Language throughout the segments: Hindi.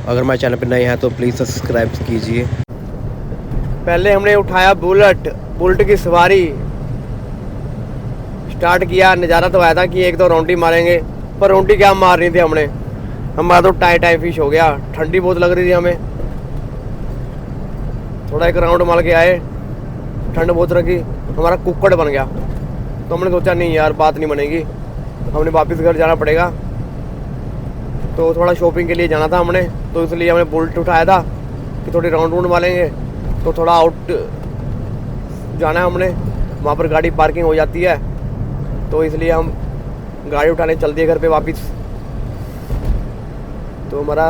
अगर हमारे चैनल पर नए हैं तो प्लीज़ सब्सक्राइब कीजिए। पहले हमने उठाया बुलेट की सवारी, स्टार्ट किया। नज़ारा तो आया था कि एक दो राउंड ही मारेंगे, पर राउंड क्या मारनी थी हमने। हमारा तो टाई फिश हो गया, ठंडी बहुत लग रही थी हमें। थोड़ा एक राउंड मार के आए, ठंड बहुत रखी, हमारा कुक्कड़ बन गया। तो हमने सोचा नहीं यार, बात नहीं बनेगी, हमने वापस घर जाना पड़ेगा। तो थोड़ा शॉपिंग के लिए जाना था हमने, तो इसलिए हमने बुलेट उठाया था कि थोड़ी राउंड मारेंगे। तो थोड़ा आउट जाना है हमने, वहाँ पर गाड़ी पार्किंग हो जाती है, तो इसलिए हम गाड़ी उठाने चल दिए घर पे वापस। तो हमारा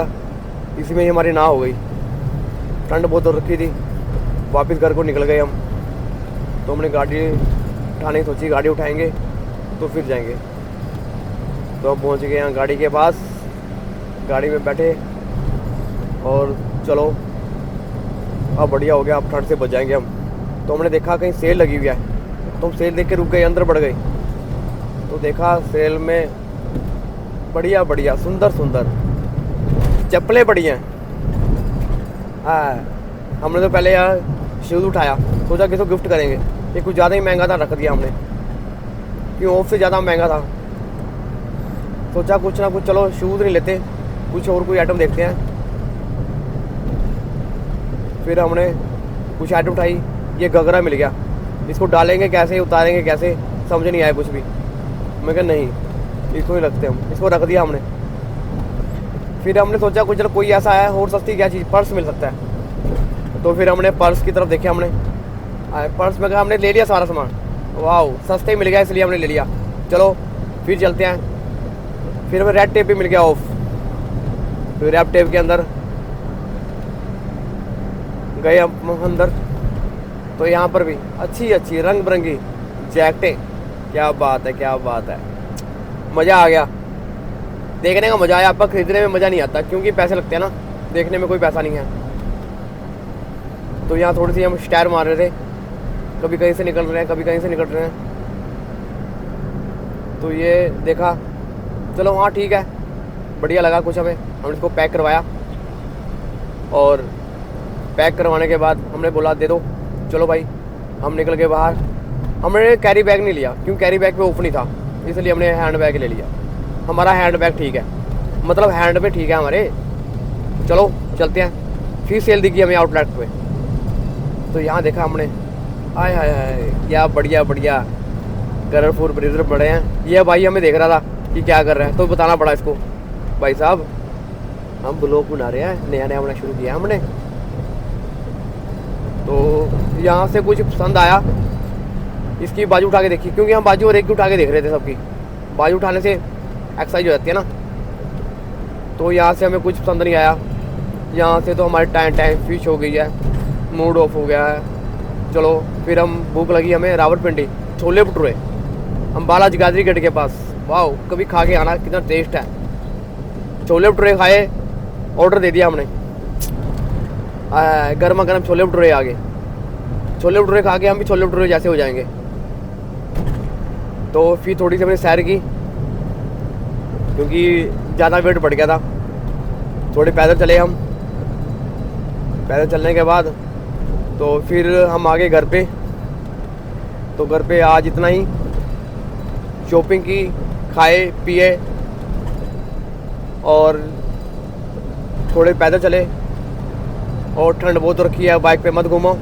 इसी में ही हमारी ना हो गई, ठंड बहुत रखी थी, वापस घर को निकल गए हम। तो हमने गाड़ी उठाने की सोची, गाड़ी उठाएंगे तो फिर जाएंगे। तो हम पहुँच गए यहाँ गाड़ी के पास, गाड़ी में बैठे और चलो अब बढ़िया हो गया, अब ठंड से बच जाएंगे हम। तो हमने देखा कहीं सेल लगी हुई है, तो हम सेल देख के रुक गए, अंदर बढ़ गए। तो देखा सेल में बढ़िया बढ़िया सुंदर सुंदर चप्पलें पड़ी हैं। हमने तो पहले यार शूज़ उठाया, सोचा किसी को गिफ्ट करेंगे, ये कुछ ज़्यादा ही महंगा था, रख दिया हमने, क्यों ऑफ से ज़्यादा महंगा था। सोचा कुछ ना कुछ, चलो शूज़ नहीं लेते, कुछ और कोई आइटम देखते हैं। फिर हमने कुछ आइटम उठाई, ये घघरा मिल गया, इसको डालेंगे कैसे, उतारेंगे कैसे, समझ नहीं आया कुछ भी। मैं कहा नहीं, इसको ही रखते हम, इसको रख दिया हमने। फिर हमने सोचा कुछ चलो कोई ऐसा है और सस्ती क्या चीज़, पर्स मिल सकता है। तो फिर हमने पर्स की तरफ देखे, हमने पर्स में कहा, हमने ले लिया सारा सामान, वाह सस्ते मिल गया, इसलिए हमने ले लिया। चलो फिर चलते हैं। फिर हमें रेड टेप भी मिल गया ऑफ, फिर रेड टेप के अंदर गए हम अंदर। तो यहाँ पर भी अच्छी अच्छी रंग बिरंगी जैकेटें, क्या बात है क्या बात है, मज़ा आ गया, देखने का मज़ा आया। आपका खरीदने में मज़ा नहीं आता, क्योंकि पैसे लगते हैं ना, देखने में कोई पैसा नहीं है। तो यहाँ थोड़ी सी हम स्टार मार रहे थे, कभी कहीं से निकल रहे हैं, कभी कहीं से निकल रहे हैं। तो ये देखा, चलो हाँ ठीक है, बढ़िया लगा कुछ हमें। हमने इसको पैक करवाया, और पैक करवाने के बाद हमने बोला दे दो, चलो भाई। हम निकल गए बाहर। हमने कैरी बैग नहीं लिया, क्योंकि कैरी बैग पे ऑफ नहीं था, इसलिए हमने हैंड बैग ले लिया। हमारा हैंड बैग ठीक है, मतलब हैंड पे ठीक है हमारे। चलो चलते हैं। फिर सेल दिखी हमें आउटलेट पे, तो यहाँ देखा हमने, आय हाय हाय क्या बढ़िया बढ़िया कलरफुल ब्लेजर पड़े हैं। ये भाई हमें देख रहा था कि क्या कर रहा है, तो बताना पड़ा इसको, भाई साहब हम ब्लॉग बना रहे हैं, नया नया बना शुरू किया हमने। तो यहाँ से कुछ पसंद आया, इसकी बाजू उठा के देखी, क्योंकि हम बाजू और एक की उठा के देख रहे थे सबकी। बाजू उठाने से एक्सरसाइज हो जाती है ना। तो यहाँ से हमें कुछ पसंद नहीं आया, यहाँ से तो हमारी टाइम फिश हो गई है, मूड ऑफ हो गया है। चलो फिर हम, भूख लगी हमें, रावलपिंडी छोले भटूरे, अम्बाला जगाधरी गेट के पास, वाह कभी खा के आना, कितना टेस्ट है। छोले भटूरे खाए, ऑर्डर दे दिया हमने, गर्मा गर्म छोले भटूरे आ गए। छोले भटूरे खा के हम भी छोले भटूरे जैसे हो जाएंगे। तो फिर थोड़ी सी हमने सैर की, क्योंकि ज़्यादा वेट बढ़ गया था। थोड़े पैदल चले हम, पैदल चलने के बाद तो फिर हम आ गए घर पे। तो घर पे आज इतना ही, शॉपिंग की, खाए पिए, और थोड़े पैदल चले। और ठंड बहुत रखी है, बाइक पे मत घूमो।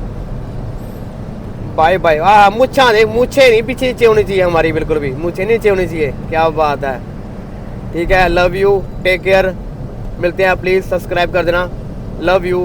Bye bye. मुच्छा नहीं, मुच्छे नहीं पीछे नीचे होनी चाहिए हमारी, बिल्कुल भी मुच्छे नीचे होनी चाहिए, क्या बात है। ठीक है, लव यू, टेक केयर, मिलते हैं, प्लीज़ सब्सक्राइब कर देना, लव यू।